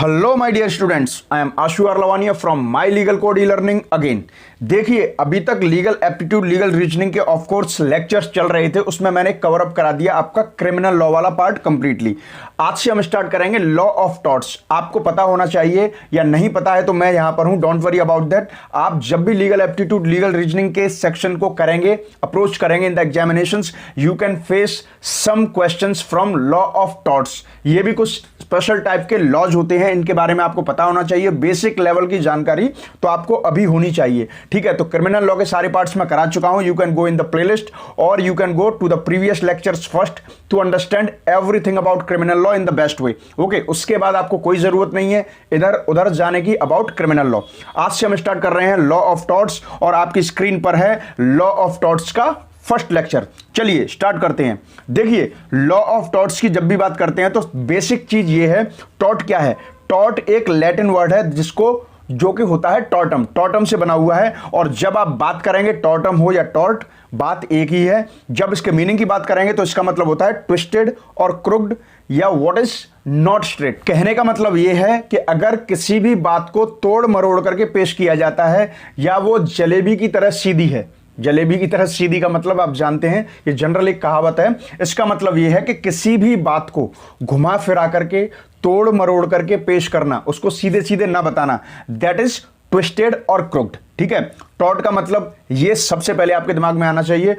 Hello my dear students, I am Ashu Arlawania from my legal code e learning again. देखिए, अभी तक legal aptitude, legal reasoning के of course lectures चल रहे थे, उसमें मैंने कवर अप करा दिया आपका क्रिमिनल लॉ वाला पार्ट कंप्लीटली। आज से हम स्टार्ट करेंगे लॉ ऑफ टॉर्ट्स। आपको पता होना चाहिए, या नहीं पता है तो मैं यहां पर हूं, डोंट वरी अबाउट दैट। आप जब भी लीगल एप्टीट्यूड, लीगल रीजनिंग के सेक्शन को करेंगे, अप्रोच करेंगे in the examinations, you can face some questions from law of torts. ये भी कुछ स्पेशल टाइप के लॉज होते हैं, इनके बारे में आपको पता होना चाहिए। बेसिक लेवल की जानकारी तो आपको अभी होनी चाहिए, ठीक है। तो क्रिमिनल लॉ के सारे पार्ट्स मैं करा चुका हूं। You can go in the playlist और you can go to the previous lectures first to understand everything about criminal law in the best way. Okay, उसके बाद आपको कोई जरूरत नहीं है इधर उधर जाने की अबाउट क्रिमिनल लॉ। आज से हम स्टार्ट कर रहे हैं लॉ ऑफ टॉर्ट्स और आपकी स्क्रीन पर है लॉ ऑफ टॉर्ट्स का फर्स्ट लेक्चर। चलिए स्टार्ट करते हैं। देखिए, लॉ ऑफ टॉर्ट्स की जब भी बात करते हैं तो बेसिक चीज ये है, टॉर्ट क्या है। टॉर्ट एक लैटिन वर्ड है जो कि होता है टॉर्टम। टॉर्टम से बना हुआ है, और जब आप बात करेंगे टॉर्टम हो या टॉर्ट, बात एक ही है। जब इसके मीनिंग की बात करेंगे तो इसका मतलब होता है ट्विस्टेड और क्रुक्ड, या व्हाट इज नॉट स्ट्रेट। कहने का मतलब यह है कि अगर किसी भी बात को तोड़ मरोड़ करके पेश किया जाता है, या वो जलेबी की तरह सीधी है। जलेबी की तरह सीधी का मतलब आप जानते हैं, ये जनरल एक कहावत है। इसका मतलब यह है कि किसी भी बात को घुमा फिरा करके, तोड़ मरोड़ करके पेश करना, उसको सीधे सीधे ना बताना, दैट इज ट्विस्टेड और क्रुक्ड, ठीक है। टॉर्ट का मतलब ये सबसे पहले आपके दिमाग में आना चाहिए।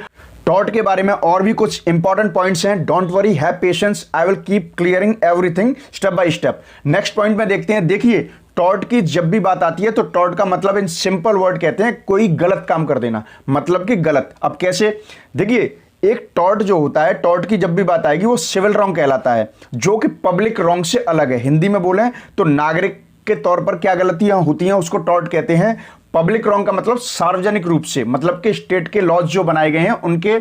टॉर्ट के बारे में और भी कुछ इंपॉर्टेंट पॉइंट्स हैं, don't worry, have patience, I will keep clearing everything step by step. Next point में देखते हैं। देखिए, टॉर्ट की जब भी बात आती है तो टॉर्ट का मतलब इन सिंपल वर्ड कहते हैं कोई गलत काम कर देना, मतलब कि गलत। अब कैसे? देखिए, एक टॉर्ट जो होता है, टॉर्ट की जब भी बात आएगी वो सिविल रॉन्ग कहलाता है, जो कि पब्लिक रॉन्ग से अलग है। हिंदी में बोलें तो नागरिक के तौर पर क्या गलतियां होती हैं उसको टॉर्ट कहते हैं। पब्लिक रॉन्ग का मतलब सार्वजनिक रूप से, मतलब कि स्टेट के लॉज जो बनाए गए हैं उनके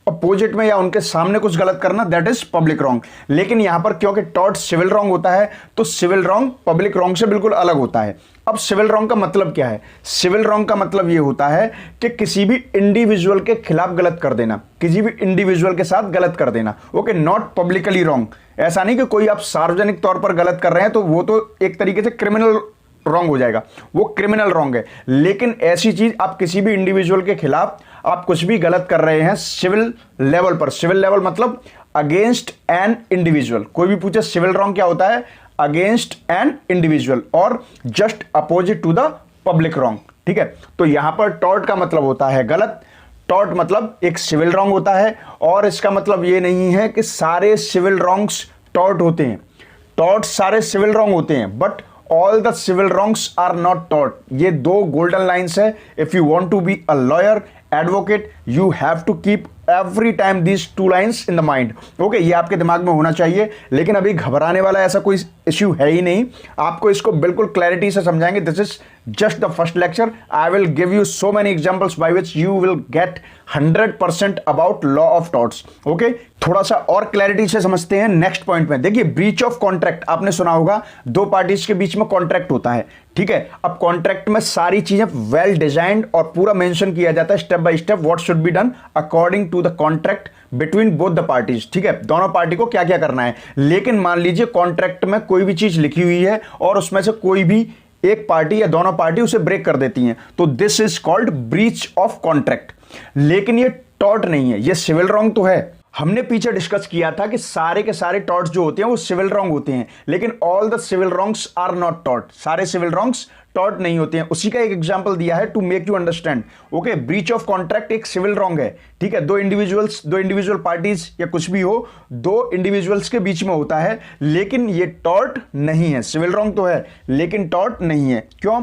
अपोजिट में या उनके सामने कुछ गलत करना, दैट इज पब्लिक रॉन्ग। लेकिन यहां पर क्योंकि टॉर्ट सिविल रॉन्ग होता है तो सिविल रॉन्ग पब्लिक रॉन्ग से बिल्कुल अलग होता है। अब सिविल रॉन्ग का मतलब क्या है? सिविल रॉन्ग का मतलब यह होता है कि किसी भी इंडिविजुअल के खिलाफ गलत कर देना, किसी भी इंडिविजुअल के साथ गलत कर देना। Okay, not publicly wrong. ऐसा नहीं कि कोई आप सार्वजनिक तौर पर गलत कर रहे हैं तो वो तो एक तरीके से क्रिमिनल रॉन्ग हो जाएगा, वो क्रिमिनल रॉन्ग है। लेकिन ऐसी चीज आप किसी भी इंडिविजुअल के खिलाफ आप कुछ भी गलत कर रहे हैं सिविल लेवल पर। सिविल लेवल मतलब अगेंस्ट एन इंडिविजुअल। कोई भी पूछे सिविल रॉन्ग क्या होता है? अगेंस्ट एन इंडिविजुअल और just opposite to the public wrong, ठीक है। तो यहां पर टॉर्ट का मतलब होता है गलत। टॉर्ट मतलब एक सिविल रॉन्ग होता है, और इसका मतलब यह नहीं है कि सारे सिविल रॉन्ग्स टॉर्ट होते हैं। टॉर्ट सारे सिविल रॉन्ग होते हैं, but all the civil wrongs are not tort. ये दो गोल्डन लाइन्स है। If you want to be a lawyer, advocate, you have to keep every time these two lines in the mind. Okay, ये आपके दिमाग में होना चाहिए। लेकिन अभी घबराने वाला ऐसा कोई इश्यू है ही नहीं, आपको इसको बिल्कुल क्लैरिटी से समझाएंगे। This is just the first lecture. I will give you so many examples by which you will get 100% about law of torts. Okay, थोड़ा सा और क्लैरिटी से समझते हैं नेक्स्ट पॉइंट में। देखिए, ब्रीच ऑफ कॉन्ट्रैक्ट आपने सुना होगा, दो पार्टीज के बीच में कॉन्ट्रैक्ट होता है, ठीक है। अब कॉन्ट्रैक्ट में सारी चीजें वेल डिजाइंड और पूरा मेंशन किया जाता है step by step, what should be done according to the contract between both the parties, ठीक है। दोनों पार्टी को क्या क्या करना है। लेकिन मान लीजिए कॉन्ट्रैक्ट में कोई भी चीज लिखी हुई है और उसमें से कोई भी एक पार्टी या दोनों पार्टी उसे ब्रेक कर देती हैं, तो this is called breach of contract. लेकिन ये टॉर्ट नहीं है, ये सिविल रॉन्ग तो है। हमने पीछे डिस्कस किया था कि सारे के सारे टॉर्ट्स जो होते हैं वो सिविल रॉन्ग होते हैं, लेकिन all the civil wrongs are not tort. सारे सिविल रॉन्ग्स टॉर्ट नहीं होते हैं। उसी का एक एग्जांपल दिया है to make you understand. Okay, breach of contract एक सिविल रॉन्ग है, ठीक है। दो इंडिविजुअल पार्टीज या कुछ भी हो, दो इंडिविजुअल्स के बीच में होता है, लेकिन ये टॉर्ट नहीं है। सिविल रॉन्ग तो है लेकिन टॉर्ट नहीं है। क्यों?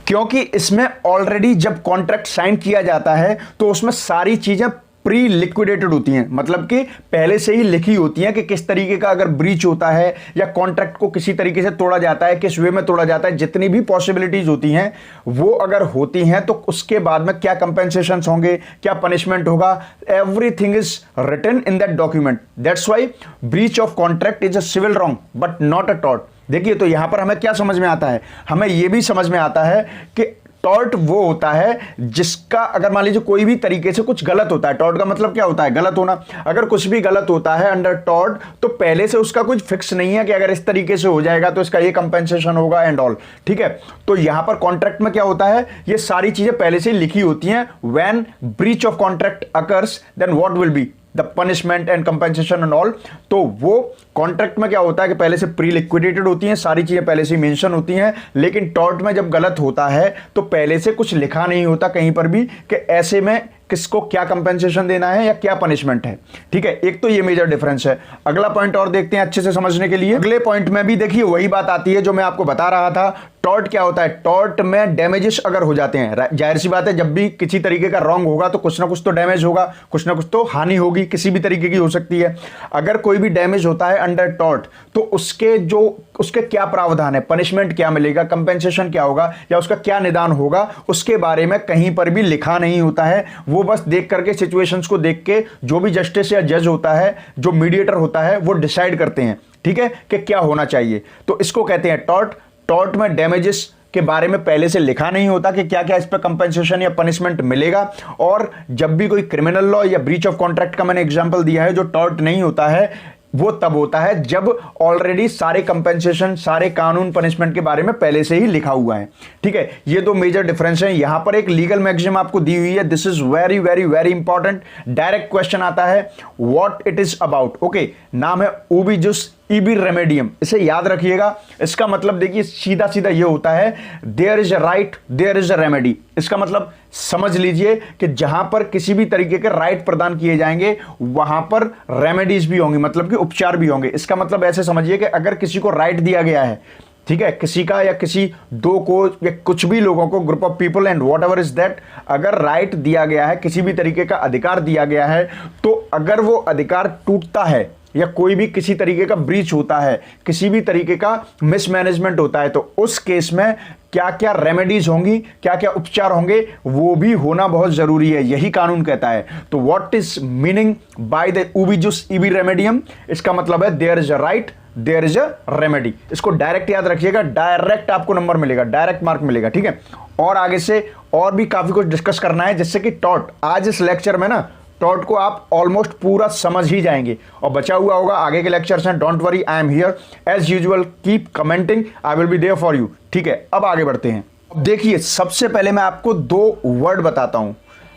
क्योंकि इसमें ऑलरेडी जब कॉन्ट्रैक्ट साइन किया जाता है तो उसमें सारी चीजें प्री लिक्विडेटेड होती हैं, मतलब कि पहले से ही लिखी होती हैं कि किस तरीके का अगर ब्रीच होता है या कॉन्ट्रैक्ट को किसी तरीके से तोड़ा जाता है, किस वे में तोड़ा जाता है, जितनी भी पॉसिबिलिटीज होती हैं वो अगर होती हैं तो उसके बाद में क्या कंपेंसेशंस होंगे, क्या पनिशमेंट होगा, everything is written in that document. That's why breach of contract is a civil wrong but not a tort. देखिए, तो यहां पर हमें क्या समझ में आता है? हमें यह भी समझ में आता है कि टॉर्ट वो होता है जिसका अगर मान लीजिए कोई भी तरीके से कुछ गलत होता है, टॉर्ट का मतलब क्या होता है, गलत होना। अगर कुछ भी गलत होता है अंडर टॉर्ट तो पहले से उसका कुछ फिक्स नहीं है कि अगर इस तरीके से हो जाएगा तो इसका ये कंपेंसेशन होगा एंड ऑल, ठीक है। तो यहां पर कॉन्ट्रैक्ट में क्या होता है, ये सारी चीजें पहले से लिखी होती हैं। When breach of contract occurs then what will be the punishment and compensation and all. तो वो कॉन्ट्रैक्ट में क्या होता है कि पहले से प्री लिक्विडेटेड होती हैं, सारी चीजें पहले से मेंशन होती हैं। लेकिन टॉर्ट में जब गलत होता है तो पहले से कुछ लिखा नहीं होता कहीं पर भी कि ऐसे में किसको क्या कंपेंसेशन देना है या क्या पनिशमेंट है, ठीक है। एक तो ये मेजर डिफरेंस है। अगला पॉइंट और देखते हैं अच्छे से समझने के लिए। अगले पॉइंट में भी देखिए वही बात आती है जो मैं आपको बता रहा था। टॉर्ट क्या होता है, टॉर्ट में डैमेजेस अगर हो जाते हैं, जाहिर सी बात है जब भी किसी तरीके का रॉन्ग होगा तो कुछ ना कुछ तो डैमेज होगा, कुछ ना कुछ तो हानि होगी, किसी भी तरीके की हो सकती है। अगर कोई भी डैमेज होता है अंडर टॉर्ट तो उसके क्या प्रावधान है, पनिशमेंट क्या मिलेगा, कंपेंसेशन क्या होगा या उसका क्या निदान होगा, उसके बारे में कहीं पर भी लिखा नहीं होता है। वो बस देख करके, सिचुएशंस को देख के जो भी जस्टिस या जज होता है, जो मीडिएटर होता है, वो डिसाइड करते हैं, ठीक है, कि क्या होना चाहिए। तो इसको कहते हैं टॉर्ट। टॉर्ट में डैमेजेस के बारे में पहले से लिखा नहीं होता कि क्या क्या इस पर कंपेंसेशन या पनिशमेंट मिलेगा। और जब भी कोई क्रिमिनल लॉ या ब्रीच ऑफ कॉन्ट्रैक्ट का मैंने एग्जांपल दिया है, जो टॉर्ट नहीं होता है वो तब होता है जब ऑलरेडी सारे कंपेंसेशन, सारे कानून, पनिशमेंट के बारे में पहले से ही लिखा हुआ है, ठीक है। ये दो मेजर डिफरेंस हैं। यहां पर एक लीगल मैक्सिम आपको दी हुई है, this is very very very important. Direct question आता है, what it is about. Okay, नाम है उबी जुस इबी रेमेडियम, इसे याद रखिएगा। इसका मतलब देखिए सीधा सीधा ये होता है, there is a right, there is a remedy. इसका मतलब समझ लीजिए कि जहां पर किसी भी तरीके के राइट प्रदान किए जाएंगे वहां पर रेमेडीज भी होंगी, मतलब कि उपचार भी होंगे। इसका मतलब ऐसे समझिए कि अगर किसी को राइट दिया गया है, ठीक है, किसी का या किसी दो को या कुछ भी लोगों को, group of people and what ever is that, अगर राइट दिया गया है, किसी भी तरीके का अधिकार दिया गया है, तो अगर वो अधिकार टूटता है या कोई भी किसी तरीके का ब्रीच होता है, किसी भी तरीके का मिसमैनेजमेंट होता है, तो उस केस में क्या क्या रेमेडीज होंगी, क्या क्या उपचार होंगे, वो भी होना बहुत जरूरी है, यही कानून कहता है। तो what is meaning by the ubi jus ibi remedium, इसका मतलब है there is a right, there is a remedy. इसको डायरेक्ट याद रखिएगा, डायरेक्ट आपको नंबर मिलेगा, डायरेक्ट मार्क मिलेगा, ठीक है। और आगे से और भी काफी कुछ डिस्कस करना है, जिससे कि टॉर्ट, आज इस लेक्चर में ना टॉर्ट को आप ऑलमोस्ट पूरा समझ ही जाएंगे और बचा हुआ होगा आगे के लेक्चर्स हैं। Don't worry, I am here as usual, keep commenting, I will be there for you, ठीक है। अब आगे बढ़ते हैं। अब देखिए, सबसे पहले मैं आपको दो वर्ड बताता हूं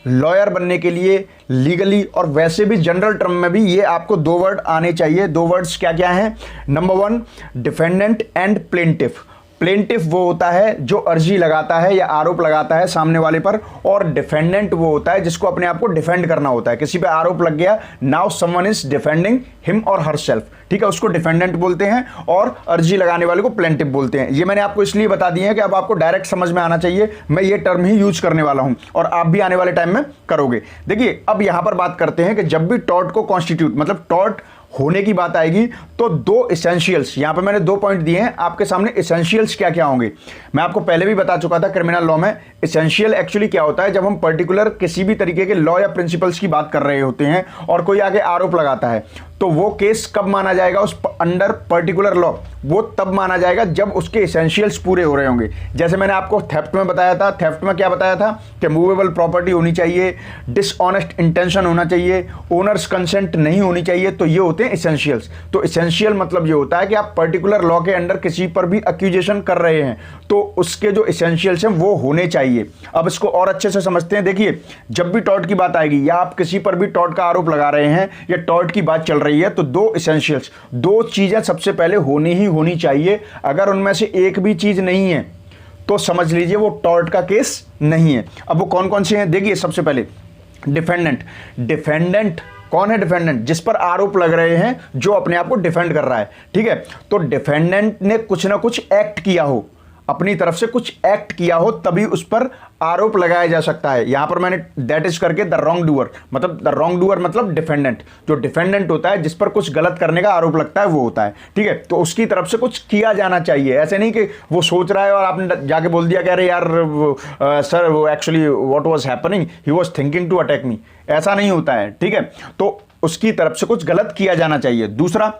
लॉयर बनने के लिए, लीगली और वैसे भी जनरल टर्म में भी ये आपको दो वर्ड आने चाहिए। दो वर्ड्स क्या क्या हैं? Number one, defendant and plaintiff. Plaintiff वो होता है जो अर्जी लगाता है या आरोप लगाता है सामने वाले पर, और डिफेंडेंट वो होता है जिसको अपने आप को डिफेंड करना होता है। किसी पे आरोप लग गया, now someone is defending him और हरसेल्फ, ठीक है, उसको डिफेंडेंट बोलते हैं, और अर्जी लगाने वाले को प्लेंटिफ बोलते हैं। ये मैंने आपको इसलिए बता दिए हैं कि अब आपको डायरेक्ट समझ में आना चाहिए, मैं ये टर्म ही यूज करने वाला हूं और आप भी आने वाले टाइम में करोगे। देखिए, अब यहां पर बात करते हैं कि जब भी टॉर्ट को कॉन्स्टिट्यूट, मतलब टॉर्ट होने की बात आएगी, तो दो एसेंशियल्स, यहां पे मैंने दो पॉइंट दिए हैं आपके सामने। एसेंशियल्स क्या क्या होंगे मैं आपको पहले भी बता चुका था क्रिमिनल लॉ में। एसेंशियल एक्चुअली क्या होता है, जब हम पर्टिकुलर किसी भी तरीके के लॉ या प्रिंसिपल्स की बात कर रहे होते हैं और कोई आगे आरोप लगाता है, तो वो केस कब माना जाएगा उस अंडर पर्टिकुलर लॉ? वो तब माना जाएगा जब उसके एसेंशियल्स पूरे हो रहे होंगे। जैसे मैंने आपको थेफ्ट में बताया था, थेफ्ट में क्या बताया था कि मूवेबल प्रॉपर्टी होनी चाहिए, डिसऑनेस्ट इंटेंशन होना चाहिए, ओनर्स कंसेंट नहीं होनी चाहिए, तो ये होते हैं एसेंशियल्स। तो एसेंशियल मतलब ये होता है कि आप पर्टिकुलर लॉ के अंडर किसी पर भी एक्यूजेशन कर रहे हैं तो उसके जो एसेंशियल्स हैं वो होने चाहिए। अब इसको और अच्छे से समझते हैं। देखिए, जब भी टॉर्ट की बात आएगी या आप किसी पर भी टॉर्ट का आरोप लगा रहे हैं या टॉर्ट की बात चल रही है, तो दो एसेंशियल्स, दो चीजें सबसे पहले होनी चाहिए। अगर उनमें से एक भी चीज नहीं है तो समझ लीजिए वो टॉर्ट का केस नहीं है। अब वो कौन कौन से हैं? देखिए, सबसे पहले डिफेंडेंट। डिफेंडेंट कौन है? डिफेंडेंट जिस पर आरोप लग रहे हैं, जो अपने आप को डिफेंड कर रहा है, ठीक है। तो डिफेंडेंट ने कुछ ना कुछ एक्ट किया हो, अपनी तरफ से कुछ एक्ट किया हो, तभी उस पर आरोप लगाया जा सकता है। यहां पर मैंने दैट इज करके द रॉन्ग डूअर, मतलब द रॉन्ग डूअर मतलब डिफेंडेंट। जो डिफेंडेंट होता है, जिस पर कुछ गलत करने का आरोप लगता है, वो होता है, ठीक है। तो उसकी तरफ से कुछ किया जाना चाहिए। ऐसे नहीं कि वो सोच रहा है और आपने जाके बोल दिया कि अरे यार सर वो actually what was happening, he was thinking to attack me, ऐसा नहीं होता है, ठीक है। तो उसकी तरफ से कुछ गलत किया जाना चाहिए। दूसरा,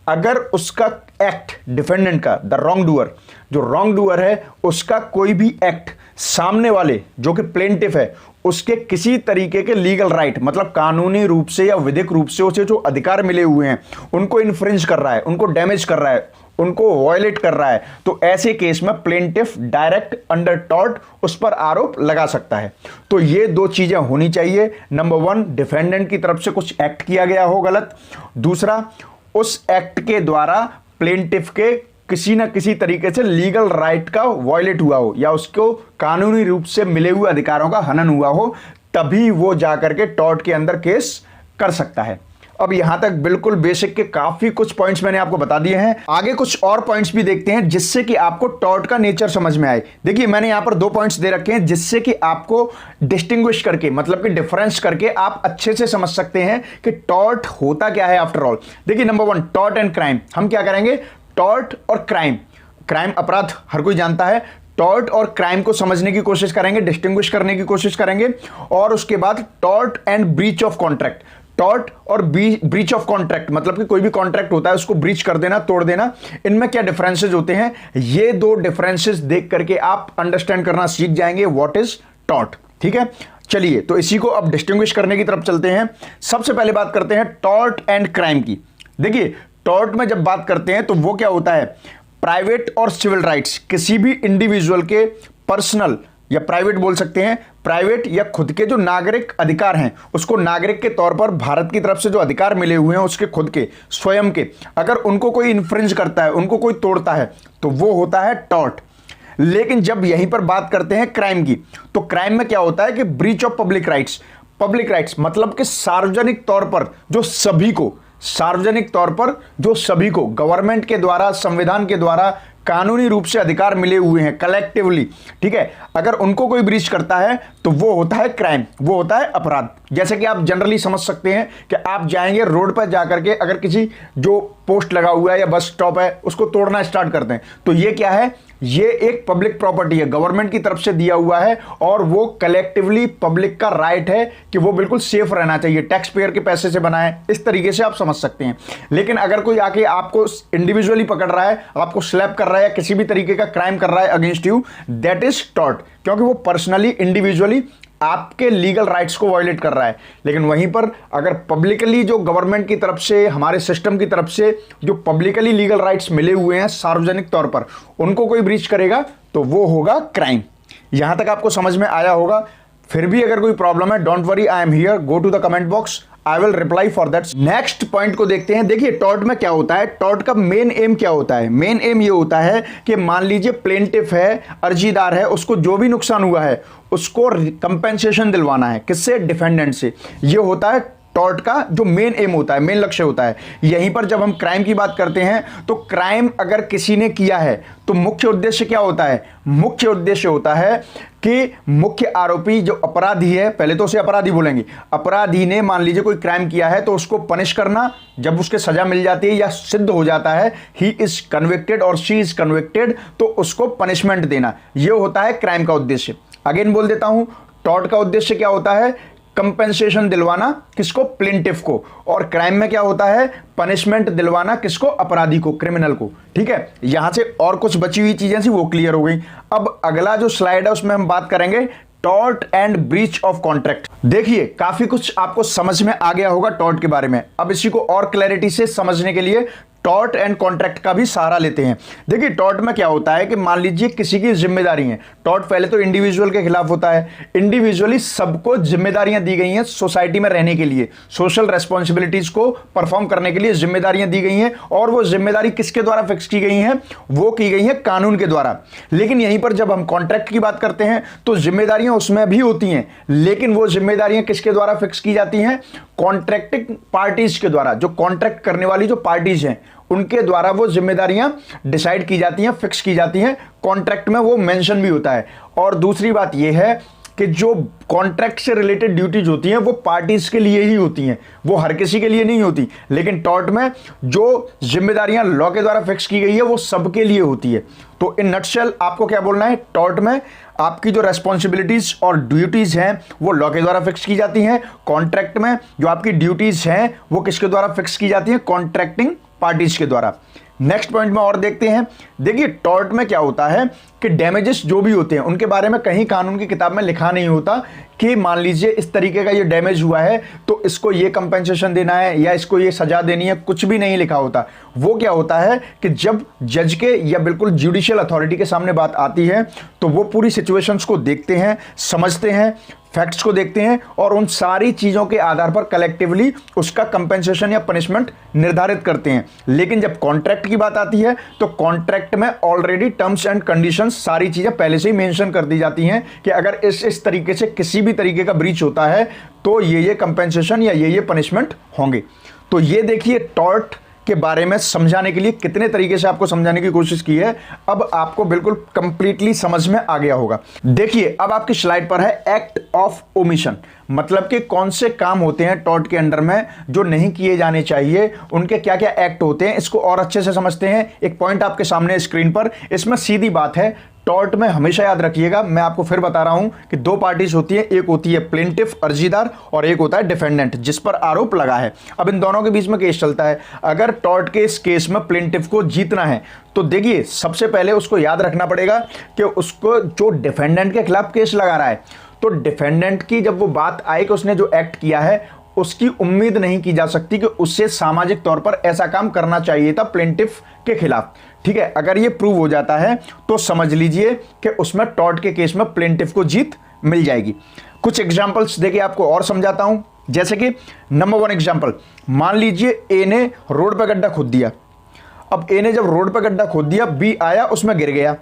अगर उसका एक्ट डिफेंडेंट का, द रॉन्ग डूअर, जो रॉन्ग डूअर है उसका कोई भी एक्ट सामने वाले जो कि प्लेंटिफ है उसके किसी तरीके के लीगल राइट, मतलब कानूनी रूप से या विधिक रूप से उसे जो अधिकार मिले हुए हैं उनको इन्फ्रिंज कर रहा है, उनको डैमेज कर रहा है, उनको वायलेट कर रहा है, तो ऐसे केस में प्लेंटिफ डायरेक्ट अंडर टॉर्ट उस पर आरोप लगा सकता है। तो ये दो चीजें होनी चाहिए। नंबर 1, डिफेंडेंट की तरफ से कुछ एक्ट किया गया हो गलत। दूसरा, उस एक्ट के द्वारा प्लेंटिफ के किसी ना किसी तरीके से लीगल राइट का वायलेट हुआ हो या उसको कानूनी रूप से मिले हुए अधिकारों का हनन हुआ हो, तभी वो जाकर के टॉर्ट के अंदर केस कर सकता है। अब यहां तक बिल्कुल बेसिक के काफी कुछ पॉइंट्स मैंने आपको बता दिए हैं। आगे कुछ और पॉइंट्स भी देखते हैं जिससे कि आपको टॉर्ट का नेचर समझ में आए। देखिए मैंने यहां पर 2 पॉइंट्स दे रखे हैं जिससे कि आपको डिस्टिंग्विश करके, मतलब कि डिफरेंस करके आप अच्छे से समझ सकते हैं कि टॉर्ट होता क्या है आफ्टर ऑल। देखिए नंबर 1, टॉर्ट एंड क्राइम। हम क्या करेंगे, टॉर्ट और क्राइम, क्राइम अपराध हर कोई जानता है, टॉर्ट और क्राइम को समझने की कोशिश करेंगे, डिस्टिंग्विश करने की कोशिश करेंगे। और उसके बाद tort and breach of contract. Tort और ब्रीच ऑफ कॉन्ट्रैक्ट मतलब कि कोई भी कॉन्ट्रैक्ट होता है उसको ब्रीच कर देना, तोड़ देना, इनमें क्या डिफरेंसेस होते हैं, ये 2 डिफरेंसेस देख करके आप अंडरस्टैंड करना सीख जाएंगे व्हाट इज टॉर्ट। ठीक है, चलिए तो इसी को अब डिस्टिंग्विश करने की तरफ चलते हैं। सबसे पहले बात करते हैं टॉर्ट एंड क्राइम की। देखिए टॉर्ट में जब बात करते हैं तो वो क्या होता है, प्राइवेट और सिविल राइट्स, किसी भी इंडिविजुअल के पर्सनल या प्राइवेट बोल सकते हैं, प्राइवेट या खुद के जो नागरिक अधिकार हैं उसको नागरिक के तौर पर भारत की तरफ से जो अधिकार मिले हुए हैं उसके खुद के स्वयं के, अगर उनको कोई इन्फ्रिंज करता है, उनको कोई तोड़ता है तो वो होता है टॉर्ट। लेकिन जब यहीं पर बात करते हैं क्राइम की, तो क्राइम में क्या होता है कि breach of public rights. Public rights मतलब कि सार्वजनिक तौर पर जो सभी को, सार्वजनिक तौर पर जो सभी को गवर्नमेंट के द्वारा, संविधान के द्वारा कानूनी रूप से अधिकार मिले हुए हैं कलेक्टिवली, ठीक है, अगर उनको कोई ब्रीच करता है तो वो होता है क्राइम, वो होता है अपराध। जैसे कि आप जनरली समझ सकते हैं कि आप जाएंगे रोड पर जाकर के अगर किसी जो पोस्ट लगा हुआ है या बस स्टॉप है उसको तोड़ना स्टार्ट करते हैं, तो ये क्या है, ये एक पब्लिक प्रॉपर्टी है, गवर्नमेंट की तरफ से दिया हुआ है और वो कलेक्टिवली पब्लिक का राइट है कि वो बिल्कुल सेफ रहना चाहिए, टैक्स पेयर के पैसे से बना है, इस तरीके से आप समझ सकते हैं। लेकिन अगर कोई आके आपको इंडिविजुअली पकड़ रहा है, आपको स्लैप कर रहा है या किसी भी तरीके का क्राइम कर रहा है against you, that is tort, क्योंकि वो पर्सनली, इंडिविजुअली आपके लीगल राइट्स को वायलेट कर रहा है। लेकिन वहीं पर अगर पब्लिकली जो गवर्नमेंट की तरफ से, हमारे सिस्टम की तरफ से जो पब्लिकली लीगल राइट्स मिले हुए हैं सार्वजनिक तौर पर, उनको कोई ब्रीच करेगा तो वो होगा क्राइम। यहां तक आपको समझ में आया होगा। फिर भी अगर कोई प्रॉब्लम है, don't worry, I am here, go to the comment box, I will reply for that. Next point को देखते हैं। देखिए टॉर्ट में क्या होता है, टॉर्ट का मेन एम क्या होता है। मेन एम ये होता है कि मान लीजिए प्लेंटिफ है, अर्जीदार है, उसको जो भी नुकसान हुआ है उसको कंपेंसेशन दिलवाना है, किससे, डिफेंडेंट से। ये होता है टॉर्ट का जो मेन एम होता है, मेन लक्ष्य होता है। यहीं पर जब हम क्राइम की बात करते हैं तो क्राइम अगर किसी ने किया है तो मुख्य उद्देश्य क्या होता है, मुख्य उद्देश्य होता है कि मुख्य आरोपी जो अपराधी है, पहले तो उसे अपराधी बोलेंगे, अपराधी ने मान लीजिए कोई क्राइम किया है तो उसको पनिश करना, जब उसके सजा मिल जाती है या सिद्ध हो जाता है ही इज कन्विक्टेड और शी इज कन्विक्टेड, तो उसको पनिशमेंट देना, यह होता है क्राइम का उद्देश्य। अगेन बोल देता हूं, टॉर्ट का उद्देश्य क्या होता है, कंपेंसेशन दिलवाना, किसको, प्लेंटिफ को, और क्राइम में क्या होता है, पनिशमेंट दिलवाना, किसको, अपराधी को, क्रिमिनल को। ठीक है, यहां से और कुछ बची हुई चीजें थी वो क्लियर हो गई। अब अगला जो स्लाइड है उसमें हम बात करेंगे tort and breach of contract. देखिए काफी कुछ आपको समझ में आ गया होगा टॉर्ट के बारे में। अब इसी को और क्लैरिटी से समझने के लिए टॉर्ट एंड कॉन्ट्रैक्ट का भी सहारा लेते हैं। देखिए टॉर्ट में क्या होता है कि मान लीजिए किसी की जिम्मेदारी है, टॉर्ट पहले तो इंडिविजुअल के खिलाफ होता है, इंडिविजुअली सबको जिम्मेदारियां दी गई हैं सोसाइटी में रहने के लिए, सोशल रेस्पॉन्सिबिलिटीज को परफॉर्म करने के लिए जिम्मेदारियां दी गई हैं, और वो जिम्मेदारी किसके द्वारा फिक्स की गई हैं, वो की गई है कानून के द्वारा। लेकिन यहीं पर जब हम कॉन्ट्रैक्ट की बात करते हैं तो जिम्मेदारियां उसमें भी होती हैं, लेकिन वो जिम्मेदारियां किसके द्वारा फिक्स की जाती हैं, कॉन्ट्रैक्टिंग पार्टीज के द्वारा, जो कॉन्ट्रैक्ट करने वाली जो पार्टीज हैं उनके द्वारा वो जिम्मेदारियां डिसाइड की जाती हैं, फिक्स की जाती हैं, कॉन्ट्रैक्ट में वो मेंशन भी होता है। और दूसरी बात यह है कि जो कॉन्ट्रैक्ट से रिलेटेड ड्यूटीज होती हैं वो पार्टीज के लिए ही होती हैं, वो हर किसी के लिए नहीं होती। लेकिन टॉर्ट में जो जिम्मेदारियां लॉ के द्वारा फिक्स की गई है वो सबके लिए होती है। तो इन नटशेल आपको क्या बोलना है, टॉर्ट में आपकी जो रेस्पॉन्सिबिलिटीज और ड्यूटीज हैं वो लॉ के द्वारा फिक्स की जाती हैं, कॉन्ट्रैक्ट में जो आपकी ड्यूटीज हैं वो किसके द्वारा फिक्स की जाती हैं, कॉन्ट्रैक्टिंग पार्टीज के द्वारा। नेक्स्ट पॉइंट में और देखते हैं। देखिए टॉर्ट में क्या होता है कि डैमेजेस जो भी होते हैं उनके बारे में कहीं कानून की किताब में लिखा नहीं होता कि मान लीजिए इस तरीके का ये डैमेज हुआ है तो इसको ये कंपेंसेशन देना है या इसको ये सजा देनी है, कुछ भी नहीं लिखा होता। वो क्या होता है कि जब जज के या बिल्कुल जुडिशियल अथॉरिटी के सामने बात आती है तो वो पूरी सिचुएशंस को देखते हैं, समझते हैं, फैक्ट्स को देखते हैं और उन सारी चीज़ों के आधार पर कलेक्टिवली उसका कंपेंसेशन या पनिशमेंट निर्धारित करते हैं। लेकिन जब कॉन्ट्रैक्ट की बात आती है तो कॉन्ट्रैक्ट में ऑलरेडी टर्म्स एंड कंडीशंस सारी चीज़ें पहले से ही मेंशन कर दी जाती हैं कि अगर इस तरीके से किसी भी तरीके का ब्रीच होता है तो ये कंपेंसेशन या ये पनिशमेंट होंगे। तो ये देखिए टॉर्ट के बारे में समझाने के लिए कितने तरीके से आपको समझाने की कोशिश की है, अब आपको बिल्कुल कंप्लीटली समझ में आ गया होगा। देखिए अब आपकी स्लाइड पर है एक्ट ऑफ ओमिशन, मतलब कि कौन से काम होते हैं टॉर्ट के अंडर में जो नहीं किए जाने चाहिए, उनके क्या क्या एक्ट होते हैं, इसको और अच्छे से समझते हैं। एक पॉइंट आपके सामने स्क्रीन पर, इसमें सीधी बात है टॉर्ट में हमेशा याद रखिएगा, मैं आपको फिर बता रहा हूं कि दो पार्टीज होती है, एक होती है प्लेंटिफ अर्जीदार और एक होता है डिफेंडेंट जिस पर आरोप लगा है। अब इन दोनों के बीच में केस चलता है। अगर टॉर्ट के इस केस में प्लेंटिफ को जीतना है तो देखिए सबसे पहले उसको याद रखना पड़ेगा कि उसको जो डिफेंडेंट के खिलाफ केस लगा रहा है तो डिफेंडेंट की जब वो बात आए कि उसने जो एक्ट किया है उसकी उम्मीद नहीं की जा सकती कि उससे सामाजिक तौर पर ऐसा काम करना चाहिए था प्लेंटिफ के खिलाफ। ठीक है, अगर ये प्रूव हो जाता है तो समझ लीजिए कि उसमें टॉर्ट के केस में प्लेंटिफ को जीत मिल जाएगी। कुछ एग्जांपल्स देके आपको और समझाता हूं। जैसे कि नंबर 1 एग्जांपल, मान लीजिए ए ने रोड पर गड्ढा खोद दिया। अब ए ने जब रोड पर गड्ढा खोद दिया, बी आया उसमें गिर गया,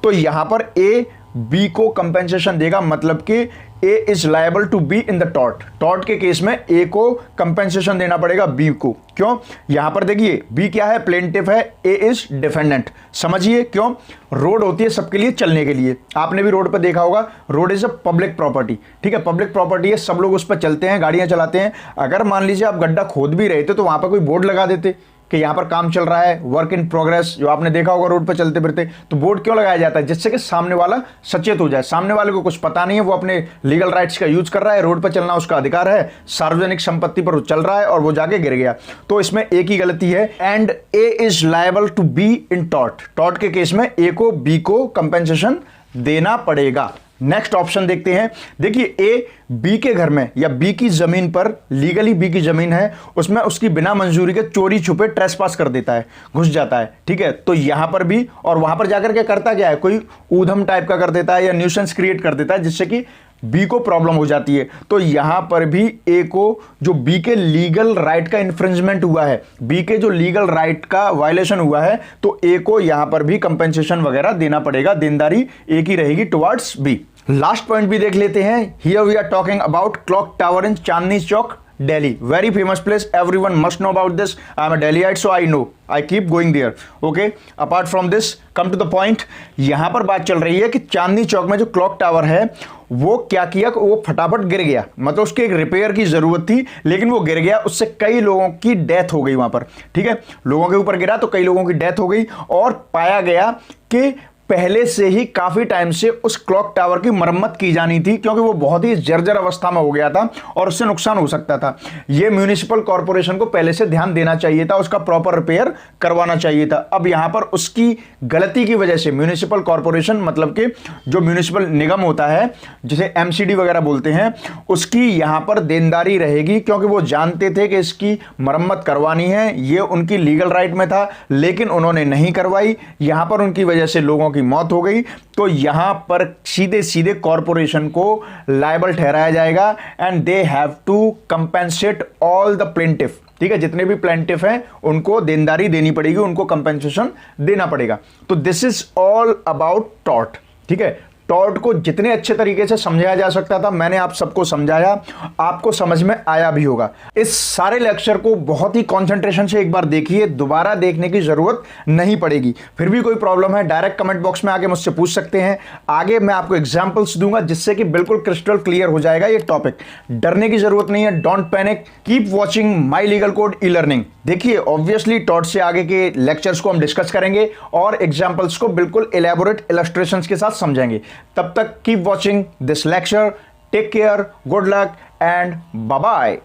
तो यहां पर ए बी को कंपेंसेशन देगा, मतलब कि A is liable to be in the tort. Tort के केस में ए को कंपेंसेशन देना पड़ेगा बी को। क्यों? यहां पर देखिए बी क्या है, प्लेंटिफ है, ए इज डिफेंडेंट। समझिए क्यों? रोड होती है सबके लिए चलने के लिए, आपने भी रोड पर देखा होगा, road is a public property. ठीक है, पब्लिक प्रॉपर्टी है, सब लोग उस पर चलते हैं, गाड़ियां चलाते हैं। अगर मान लीजिए आप गड्ढा खोद भी रहे थे तो वहां पर कोई बोर्ड लगा देते कि यहाँ पर काम चल रहा है, वर्क इन प्रोग्रेस, जो आपने देखा होगा रोड पर चलते फिरते। तो बोर्ड क्यों लगाया जाता है? जिससे कि सामने वाला सचेत हो जाए। सामने वाले को कुछ पता नहीं है, वो अपने लीगल राइट्स का यूज कर रहा है, रोड पर चलना उसका अधिकार है, सार्वजनिक संपत्ति पर चल रहा है और वो जाके गिर गया। तो इसमें एक ही गलती है, and A is liable to be in tort. Tort के केस में ए को बी को कंपेंसेशन देना पड़ेगा। नेक्स्ट ऑप्शन देखते हैं। देखिए ए बी के घर में या बी की जमीन पर, लीगली बी की जमीन है, उसमें उसकी बिना मंजूरी के चोरी छुपे ट्रेसपास कर देता है, घुस जाता है। ठीक है, तो यहां पर भी, और वहां पर जाकर के करता क्या है, कोई ऊधम टाइप का कर देता है या न्यूसेंस क्रिएट कर देता है जिससे कि बी को प्रॉब्लम हो जाती है। तो यहां पर भी ए को जो बी के लीगल राइट का इन्फ्रिंजमेंट हुआ है, बी के जो लीगल राइट का वायलेशन हुआ है, तो ए को यहां पर भी कंपेंसेशन वगैरह देना पड़ेगा। देनदारी ए की रहेगी टुवर्ड्स बी। लास्ट पॉइंट भी देख लेते हैं। Here we are talking about clock tower in Chandni Chowk, Delhi, very famous place, everyone must know about this. I am a Delhiite, so I know, I keep going there. Okay, apart from this, come to the point. यहां पर बात चल रही है कि चांदनी चौक में जो clock tower है वो क्या किया, वो फटाफट गिर गया, मतलब उसके एक रिपेयर की जरूरत थी लेकिन वो गिर गया, उससे कई लोगों की डेथ हो गई वहां पर। ठीक है, लोगों के ऊपर गिरा तो कई लोगों की डेथ हो गई और पाया गया कि पहले से ही काफी टाइम से उस क्लॉक टावर की मरम्मत की जानी थी क्योंकि वो बहुत ही जर्जर अवस्था में हो गया था और उससे नुकसान हो सकता था। ये म्यूनिसिपल कॉर्पोरेशन को पहले से ध्यान देना चाहिए था, उसका प्रॉपर रिपेयर करवाना चाहिए था। अब यहां पर उसकी गलती की वजह से म्यूनिसिपल कॉर्पोरेशन, मतलब कि जो म्यूनिसिपल निगम होता है जिसे एमसीडी वगैरह बोलते हैं, उसकी यहां पर देनदारी रहेगी क्योंकि वो जानते थे कि इसकी मरम्मत करवानी है, ये उनकी लीगल राइट में था लेकिन उन्होंने नहीं करवाई। यहां पर उनकी वजह से लोगों की मौत हो गई, तो यहां पर सीधे सीधे कॉर्पोरेशन को लायबल ठहराया जाएगा and they have to compensate all the plaintiff. ठीक है, जितने भी प्लेंटिफ हैं उनको देनदारी देनी पड़ेगी, उनको कंपेंसेशन देना पड़ेगा। तो this is all about tort. ठीक है, टॉर्ट को जितने अच्छे तरीके से समझाया जा सकता था मैंने आप सबको समझाया, आपको समझ में आया भी होगा। इस सारे लेक्चर को बहुत ही कंसंट्रेशन से एक बार देखिए, दोबारा देखने की जरूरत नहीं पड़ेगी। फिर भी कोई प्रॉब्लम है डायरेक्ट कमेंट बॉक्स में आके मुझसे पूछ सकते हैं। आगे मैं आपको एग्जांपल्स दूंगा जिससे कि बिल्कुल क्रिस्टल क्लियर हो जाएगा ये टॉपिक। डरने की जरूरत नहीं है, don't panic, keep watching my legal code e learning. देखिए ऑब्वियसली टॉर्ट से आगे के लेक्चर्स को हम डिस्कस करेंगे और एग्जांपल्स को बिल्कुल एलैबोरेट इलस्ट्रेशंस के साथ समझेंगे। तब तक keep watching this lecture, take care, good luck and bye bye.